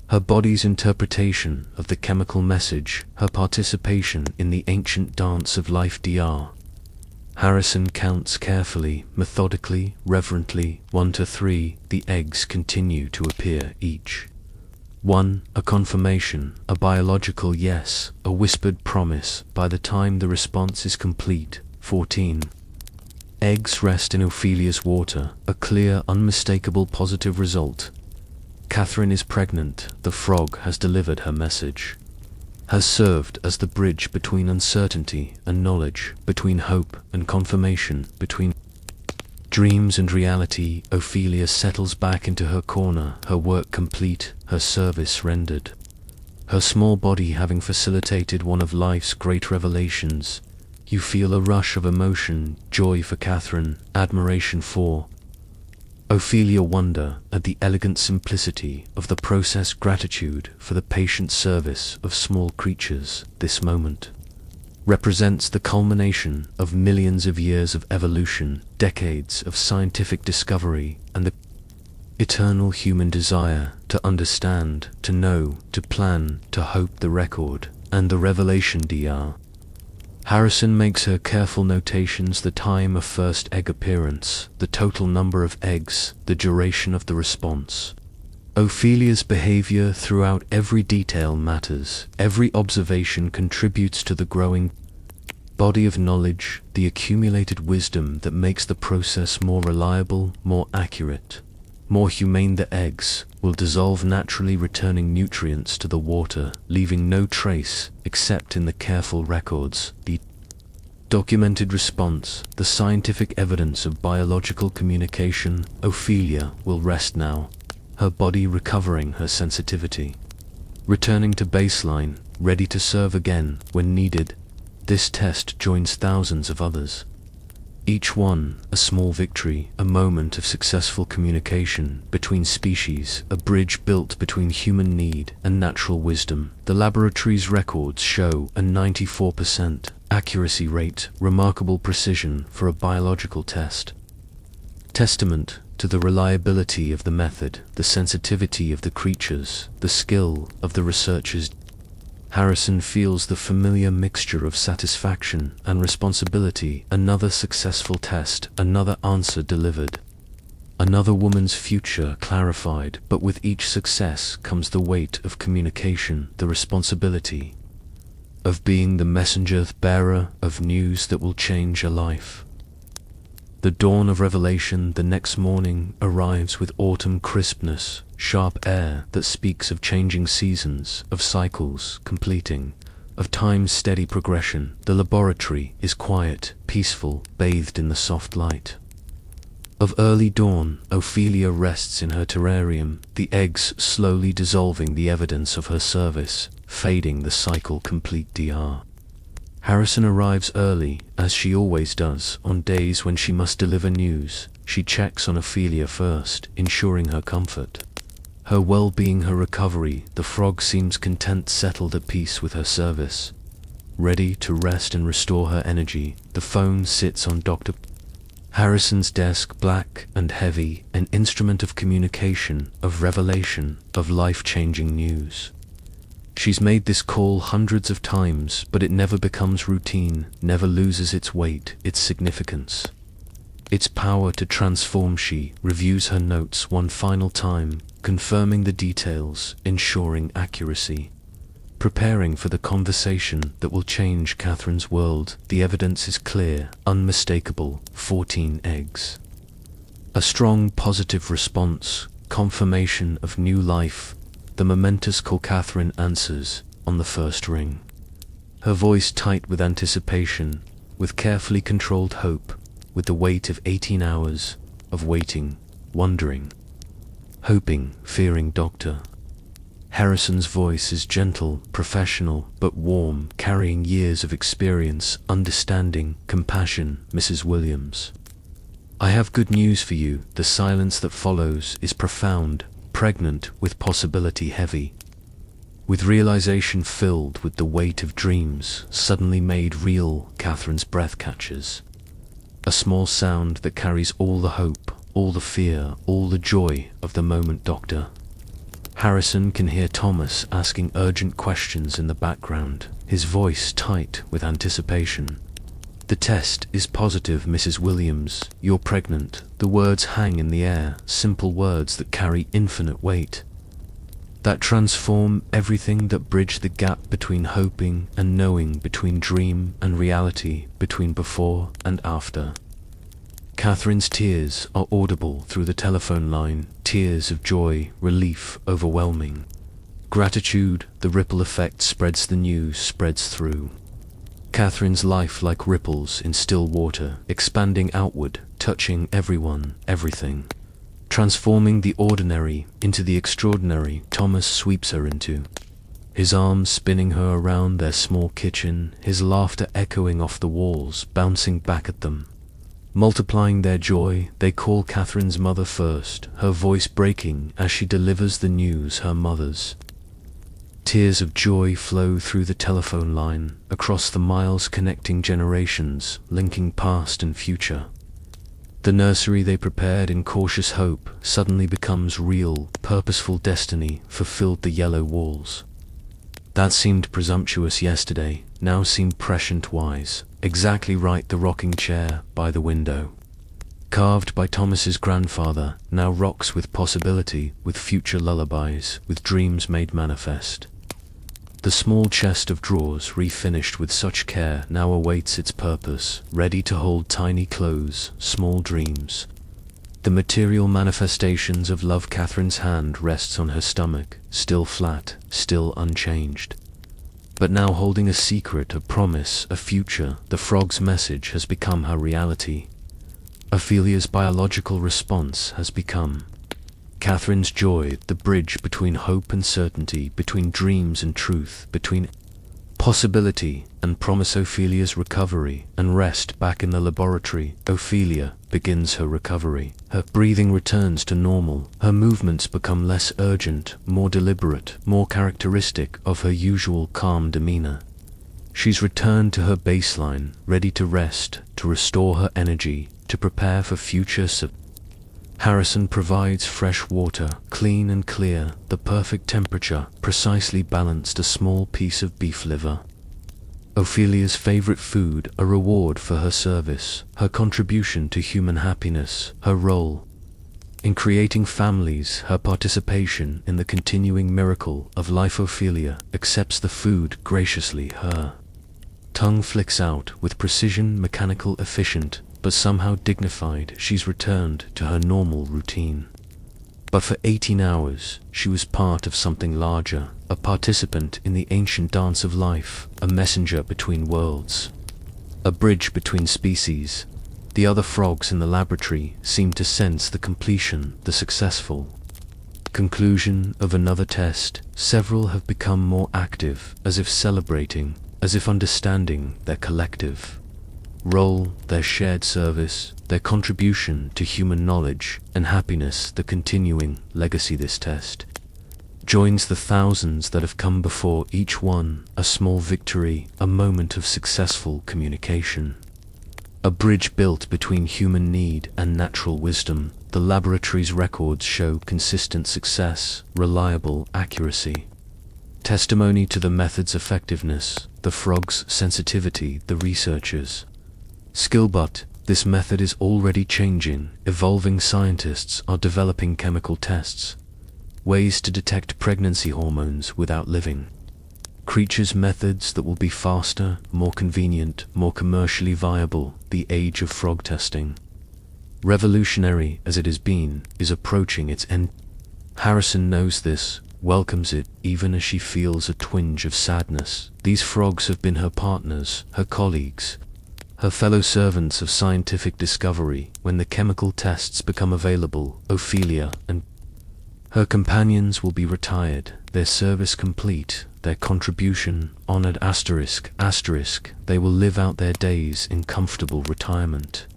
Her body's interpretation of the chemical message, her participation in the ancient dance of life. Dr. Harrison counts carefully, methodically, reverently, 1 to 3, the eggs continue to appear, each one a confirmation, a biological yes, a whispered promise. By the time the response is complete, 14 eggs rest in Ophelia's water, a clear, unmistakable positive result. Catherine is pregnant, the frog has delivered her message, has served as the bridge between uncertainty and knowledge, between hope and confirmation, between dreams and reality. Ophelia settles back into her corner, her work complete, her service rendered. Her small body having facilitated one of life's great revelations. You feel a rush of emotion, joy for Catherine, admiration for Ophelia, wonder at the elegant simplicity of the process, gratitude for the patient service of small creatures. This moment represents the culmination of millions of years of evolution, decades of scientific discovery, and the eternal human desire to understand, to know, to plan, to hope. The record and the revelation. Dr. Harrison makes her careful notations: the time of first egg appearance, the total number of eggs, the duration of the response. Ophelia's behavior throughout every detail matters. Every observation contributes to the growing body of knowledge, the accumulated wisdom that makes the process more reliable, more accurate, more humane. The eggs will dissolve naturally, returning nutrients to the water, leaving no trace except in the careful records. The documented response, the scientific evidence of biological communication. Ophelia will rest now, her body recovering her sensitivity, returning to baseline, ready to serve again when needed. This test joins thousands of others, each one a small victory, a moment of successful communication between species, a bridge built between human need and natural wisdom. The laboratory's records show a 94% accuracy rate, remarkable precision for a biological test. Testament to the reliability of the method, the sensitivity of the creatures, the skill of the researchers. Harrison feels the familiar mixture of satisfaction and responsibility. Another successful test, another answer delivered, another woman's future clarified. But with each success comes the weight of communication, the responsibility of being the messenger bearer of news that will change a life. The dawn of revelation the next morning arrives with autumn crispness, sharp air that speaks of changing seasons, of cycles completing, of time's steady progression. The laboratory is quiet, peaceful, bathed in the soft light of early dawn. Ophelia rests in her terrarium, the eggs slowly dissolving, the evidence of her service fading, the cycle complete. Dr. Harrison arrives early, as she always does, on days when she must deliver news. She checks on Ophelia first, ensuring her comfort, her well-being, her recovery. The frog seems content, settled at peace with her service, ready to rest and restore her energy. The phone sits on Dr. Harrison's desk, black and heavy, an instrument of communication, of revelation, of life-changing news. She's made this call hundreds of times, but it never becomes routine, never loses its weight, its significance, its power to transform. She reviews her notes one final time, confirming the details, ensuring accuracy, preparing for the conversation that will change Catherine's world. The evidence is clear, unmistakable: 14 eggs. A strong positive response, confirmation of new life. The momentous call. Catherine answers on the first ring. her voice tight with anticipation, with carefully controlled hope, with the weight of 18 hours of waiting, wondering, hoping, fearing. Dr. Harrison's voice is gentle, professional, but warm, carrying years of experience, understanding, compassion. Mrs. Williams, I have good news for you. The silence that follows is profound, pregnant with possibility, heavy with realization, filled with the weight of dreams suddenly made real. Catherine's breath catches a small sound that carries all the hope, all the fear, all the joy of the moment. Dr. Harrison can hear Thomas asking urgent questions in the background, his voice tight with anticipation. The test is positive, Mrs. Williams. You're pregnant. The words hang in the air, simple words that carry infinite weight, that transform everything, that bridge the gap between hoping and knowing, between dream and reality, between before and after. Catherine's tears are audible through the telephone line, tears of joy, relief, overwhelming gratitude. The ripple effect spreads, the news spreads through Catherine's life like ripples in still water, expanding outward, touching everyone, everything, transforming the ordinary into the extraordinary. Thomas sweeps her into his arms, spinning her around their small kitchen, his laughter echoing off the walls, bouncing back at them, multiplying their joy. They call Catherine's mother first, her voice breaking as she delivers the news. Her mother's tears of joy flow through the telephone line, across the miles connecting generations, linking past and future. The nursery they prepared in cautious hope suddenly becomes real, purposeful destiny fulfilled. The yellow walls that seemed presumptuous yesterday now seemed prescient, wise, exactly right. The rocking chair by the window, carved by Thomas's grandfather, now rocks with possibility, with future lullabies, with dreams made manifest. The small chest of drawers, refinished with such care, now awaits its purpose, ready to hold tiny clothes, small dreams. The material manifestations of love. Catherine's hand rests on her stomach, still flat, still unchanged, but now holding a secret, a promise, a future. The frog's message has become her reality. Ophelia's biological response has become Catherine's joy, the bridge between hope and certainty, between dreams and truth, between possibility and promise. Ophelia's recovery and rest. Back in the laboratory, Ophelia begins her recovery. Her breathing returns to normal. Her movements become less urgent, more deliberate, more characteristic of her usual calm demeanor. She's returned to her baseline, ready to rest, to restore her energy, to prepare for future. Harrison provides fresh water, clean and clear, the perfect temperature, precisely balanced. A small piece of beef liver, Ophelia's favorite food, a reward for her service, her contribution to human happiness, her role in creating families, her participation in the continuing miracle of life. Ophelia accepts the food graciously, her tongue flicks out with precision, mechanical, efficient, but somehow dignified. She's returned to her normal routine. But for 18 hours, she was part of something larger, a participant in the ancient dance of life, a messenger between worlds, a bridge between species. The other frogs in the laboratory seemed to sense the completion, the successful conclusion of another test. Several have become more active, as if celebrating, as if understanding their collective role, their shared service, their contribution to human knowledge and happiness. The continuing legacy. This test joins the thousands that have come before, each one a small victory, a moment of successful communication, a bridge built between human need and natural wisdom. The laboratory's records show consistent success, reliable accuracy, testimony to the method's effectiveness, the frog's sensitivity, the researchers' skill. But this method is already changing, evolving. Scientists are developing chemical tests, ways to detect pregnancy hormones without living creatures, methods that will be faster, more convenient, more commercially viable. The age of frog testing, revolutionary as it has been, is approaching its end. Harrison knows this, welcomes it even as she feels a twinge of sadness. These frogs have been her partners, her colleagues, her fellow servants of scientific discovery when the chemical tests become available. Ophelia and her companions will be retired, their service complete, their contribution honored. They will live out their days in comfortable retirement.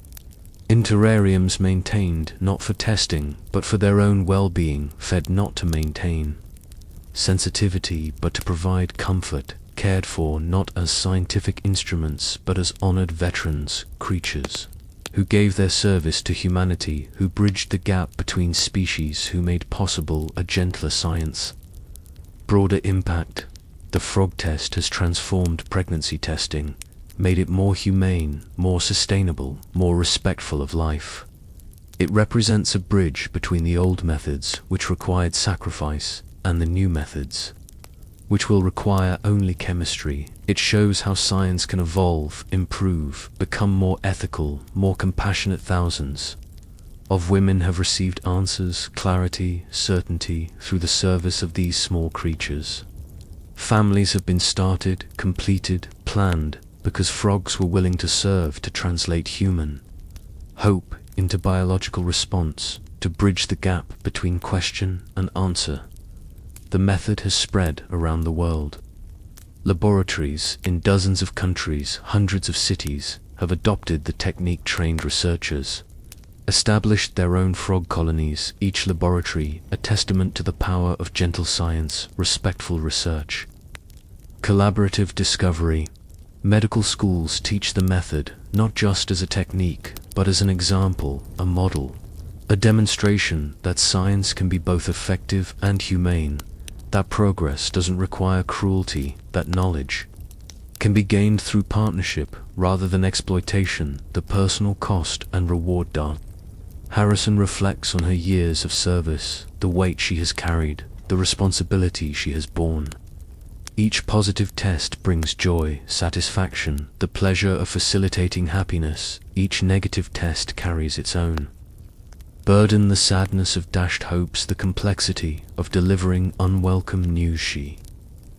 In terrariums maintained not for testing, but for their own well-being, fed not to maintain sensitivity, but to provide comfort, cared for not as scientific instruments, but as honored veterans, creatures who gave their service to humanity, who bridged the gap between species, who made possible a gentler science. Broader impact. The frog test has transformed pregnancy testing, made it more humane, more sustainable, more respectful of life. It represents a bridge between the old methods, which required sacrifice, and the new methods, which will require only chemistry. It shows how science can evolve, improve, become more ethical, more compassionate. Thousands of women have received answers, clarity, certainty through the service of these small creatures. Families have been started, completed, planned, because frogs were willing to serve to translate human hope into biological response, to bridge the gap between question and answer. The method has spread around the world. Laboratories in dozens of countries, hundreds of cities, have adopted the technique. Trained researchers established their own frog colonies, each laboratory a testament to the power of gentle science, respectful research, collaborative discovery. Medical schools teach the method not just as a technique, but as an example, a model, a demonstration that science can be both effective and humane, that progress doesn't require cruelty, that knowledge can be gained through partnership rather than exploitation. The personal cost and reward dart. Harrison reflects on her years of service, the weight she has carried, the responsibility she has borne. Each positive test brings joy, satisfaction, the pleasure of facilitating happiness. Each negative test carries its own burden, the sadness of dashed hopes, the complexity of delivering unwelcome news. She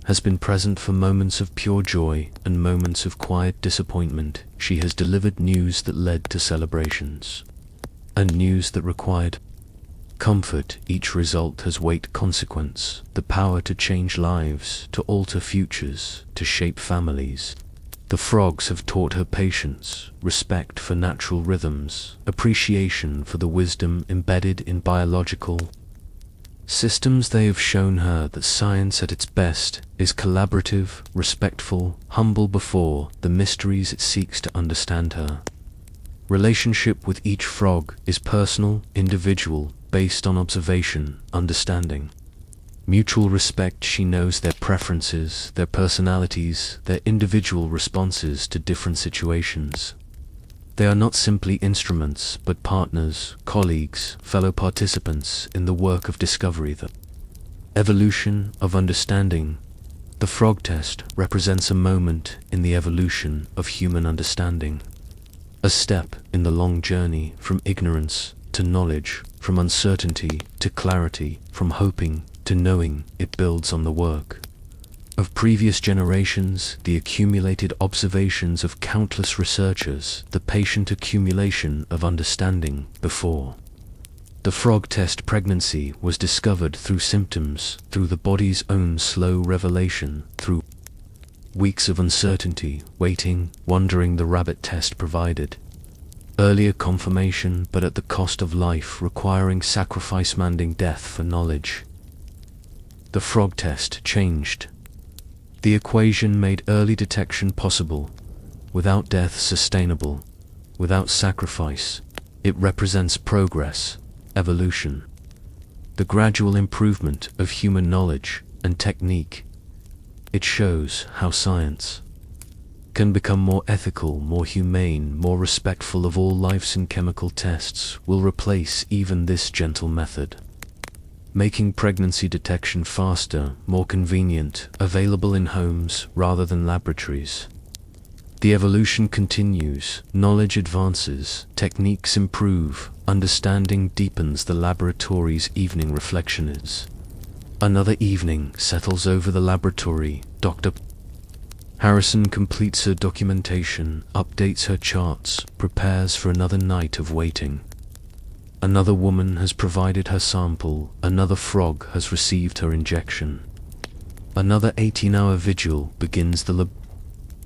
has been present for moments of pure joy and moments of quiet disappointment. She has delivered news that led to celebrations, and news that required comfort. Each result has weight, consequence, the power to change lives, to alter futures, to shape families. The frogs have taught her patience, respect for natural rhythms, appreciation for the wisdom embedded in biological systems. They have shown her that science at its best is collaborative, respectful, humble before the mysteries it seeks to understand. Her relationship with each frog is personal, individual, based on observation, understanding, mutual respect. She knows their preferences, their personalities, their individual responses to different situations. They are not simply instruments, but partners, colleagues, fellow participants in the work of discovery, the evolution of understanding. The frog test represents a moment in the evolution of human understanding, a step in the long journey from ignorance to knowledge, from uncertainty to clarity, from hoping to knowing. It builds on the work of previous generations, the accumulated observations of countless researchers, the patient accumulation of understanding. Before the frog test, pregnancy was discovered through symptoms, through the body's own slow revelation, through weeks of uncertainty, waiting, wondering. The rabbit test provided earlier confirmation, but at the cost of life, requiring sacrifice, demanding death for knowledge. The frog test changed the equation, made early detection possible, without death sustainable, without sacrifice. It represents progress, evolution, the gradual improvement of human knowledge and technique. It shows how science can become more ethical, more humane, more respectful of all lives, and chemical tests will replace even this gentle method, making pregnancy detection faster, more convenient, available in homes rather than laboratories. The evolution continues, knowledge advances, techniques improve, understanding deepens. The laboratory's evening reflection is Another evening settles over the laboratory. Dr. Harrison completes her documentation, updates her charts, prepares for another night of waiting. Another woman has provided her sample, another frog has received her injection. Another 18-hour vigil begins. The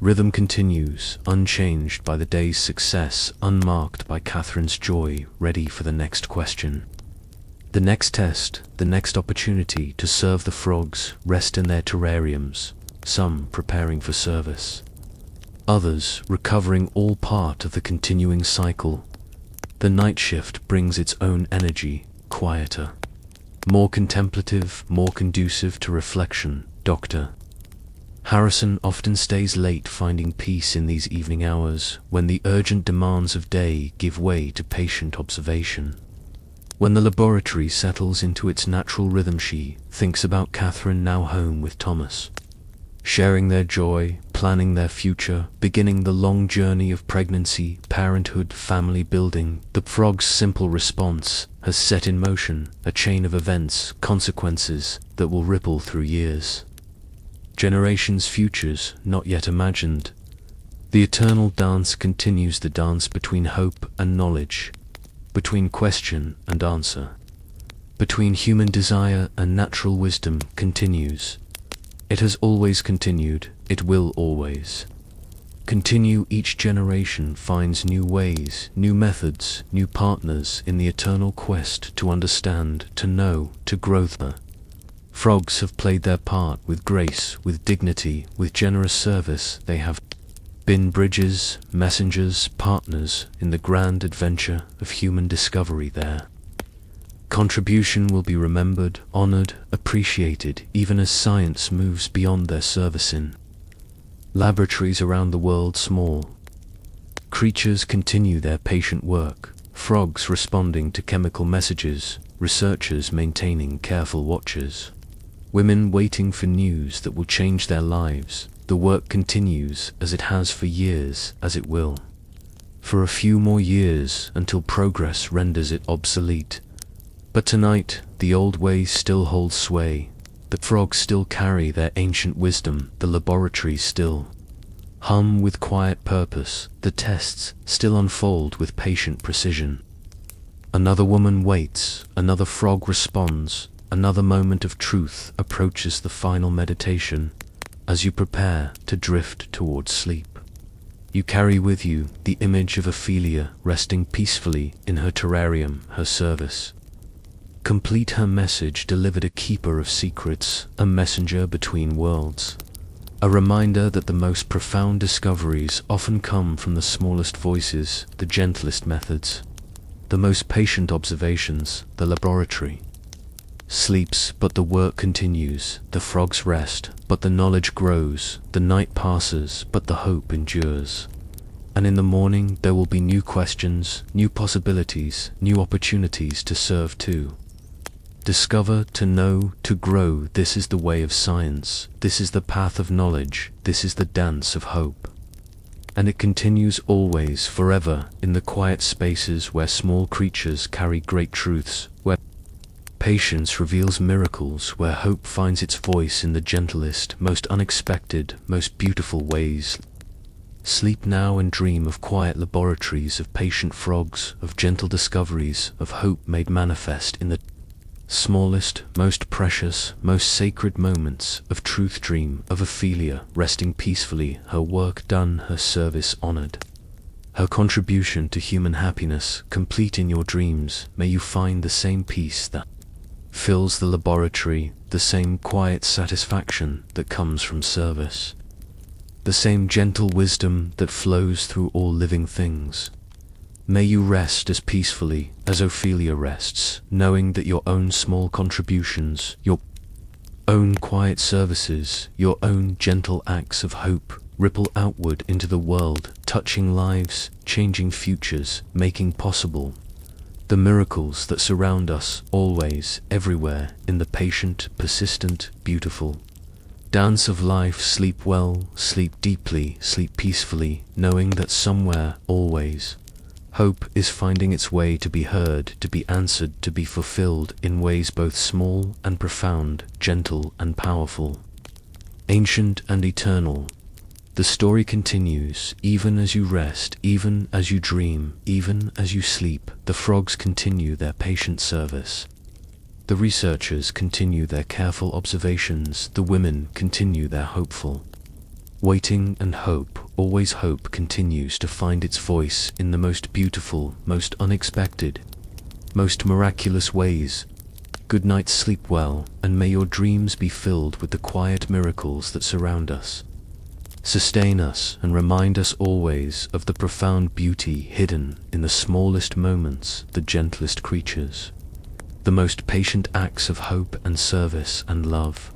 rhythm continues, unchanged by the day's success, unmarked by Catherine's joy, ready for the next question. The next test, the next opportunity to serve the frogs rest in their terrariums, some preparing for service, others recovering, all part of the continuing cycle. The night shift brings its own energy, quieter, more contemplative, more conducive to reflection. Dr. Harrison often stays late, finding peace in these evening hours when the urgent demands of day give way to patient observation. When the laboratory settles into its natural rhythm, she thinks about Catherine, now home with Thomas, sharing their joy, planning their future, beginning the long journey of pregnancy, parenthood, family building. The frog's simple response has set in motion a chain of events, consequences that will ripple through years, generations, futures not yet imagined. The eternal dance continues, the dance between hope and knowledge, between question and answer, between human desire and natural wisdom continues. It has always continued, it will always continue. Each generation finds new ways, new methods, new partners in the eternal quest to understand, to know, to grow. Frogs have played their part with grace, with dignity, with generous service. They have been bridges, messengers, partners in the grand adventure of human discovery. Their contribution will be remembered, honored, appreciated, even as science moves beyond their service in laboratories around the world. Small creatures continue their patient work, frogs responding to chemical messages, researchers maintaining careful watches, women waiting for news that will change their lives. The work continues as it has for years, as it will for a few more years, until progress renders it obsolete. But tonight, the old ways still hold sway. The frogs still carry their ancient wisdom, the laboratories still hum with quiet purpose, the tests still unfold with patient precision. Another woman waits, another frog responds, another moment of truth approaches. The final meditation. As you prepare to drift towards sleep, you carry with you the image of Ophelia resting peacefully in her terrarium, her service complete, her message delivered, a keeper of secrets, a messenger between worlds, a reminder that the most profound discoveries often come from the smallest voices, the gentlest methods, the most patient observations. The laboratory sleeps, but the work continues. The frogs rest, but the knowledge grows. The night passes, but the hope endures. And in the morning there will be new questions, new possibilities, new opportunities to serve, to discover, to know, to grow. This is the way of science. This is the path of knowledge. This is the dance of hope. And it continues always, forever, in the quiet spaces where small creatures carry great truths, where patience reveals miracles, where hope finds its voice in the gentlest, most unexpected, most beautiful ways. Sleep now and dream of quiet laboratories, of patient frogs, of gentle discoveries, of hope made manifest in the smallest, most precious, most sacred moments of truth. Dream of Ophelia resting peacefully, her work done, her service honored, her contribution to human happiness complete. In your dreams may you find the same peace that fills the laboratory, the same quiet satisfaction that comes from service, the same gentle wisdom that flows through all living things. May you rest as peacefully as Ophelia rests, knowing that your own small contributions, your own quiet services, your own gentle acts of hope ripple outward into the world, touching lives, changing futures, making possible the miracles that surround us, always, everywhere, in the patient, persistent, beautiful dance of life. Sleep well, sleep deeply, sleep peacefully, knowing that somewhere, always, Hope is finding its way to be heard, to be answered, to be fulfilled in ways both small and profound, gentle and powerful, ancient and eternal. The story continues, even as you rest, even as you dream, even as you sleep. The frogs continue their patient service. The researchers continue their careful observations. The women continue their hopeful waiting, and hope, always hope, continues to find its voice in the most beautiful, most unexpected, most miraculous ways. Good night, sleep well, and may your dreams be filled with the quiet miracles that surround us, sustain us, and remind us always of the profound beauty hidden in the smallest moments, the gentlest creatures, the most patient acts of hope and service and love.